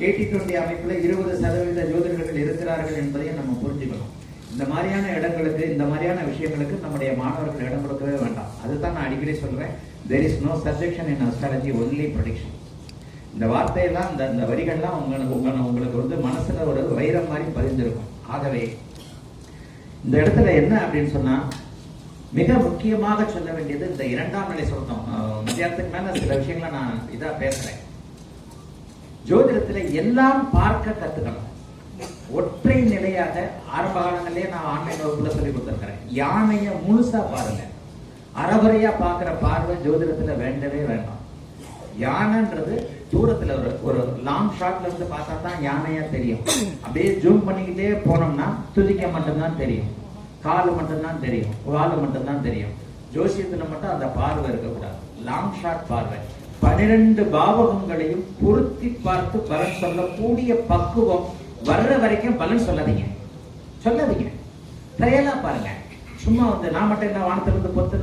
80-20 அமைப்புல 20% ஜோதிடர்கள் இருக்கிறார்கள் என்பதையும் நம்ம புரிஞ்சுக்கணும். இந்த மாதிரியான இடங்களுக்கு, இந்த மாதிரியான விஷயங்களுக்கு நம்முடைய மாணவர்கள் இடம் கொடுக்கவே வேண்டாம். அதுதான் நான் அடிக்கடி சொல்றேன், there is no subjection in astrology, only prediction. இந்த வார்த்தையெல்லாம், இந்த வரிகள்லாம் உங்களுக்கு வந்து மனசுல ஒரு வைரம் மாதிரி பதிந்திருக்கும். ஆகவே இந்த இடத்துல என்ன அப்படின்னு சொன்னா, மிக முக்கியமாக சொல்ல வேண்டியது இந்த 2ஆம் நிலை சொல்லணும். மத்தியானத்துக்கு மேல சில விஷயங்களை நான் இதா பேசுறேன். ஜோதிடத்துல எல்லாம் பார்க்க கத்துக்கணும். ஒற்றை நிலையாக ஆரம்ப காலங்களிலேயே நான் ஆன்லைன் வகுப்புல சொல்லி கொடுத்திருக்கிறேன். யானைய முழுசா பாருங்க. அறகுறையா பாக்குற பார்வை ஜோதிடத்துல வேண்டவே வேண்டாம். யானைன்றது தூரத்துல ஒரு லாங் ஷாட்ல இருந்து பார்த்தா தான் யானையா தெரியும். அப்படியே ஜூம் பண்ணிக்கிட்டே போனோம்னா துதிக்க மட்டும்தான் தெரியும், காலு மட்டும்தான் தெரியும், வாலு மட்டும்தான் தெரியும். ஜோசியத்துல மட்டும் அந்த பார்வை இருக்கக்கூடாது. லாங் ஷாட் பார்வை. 12 பாவகங்களையும் பொருத்தி பார்த்து பலன் சொல்லக்கூடிய பக்குவம் வர்ற வரைக்கும் பலன் சொல்லாதீங்க. ட்ரையலா பாருங்க. சும்மா வந்து நான் மட்டும் என்ன வானத்திலிருந்து பொத்து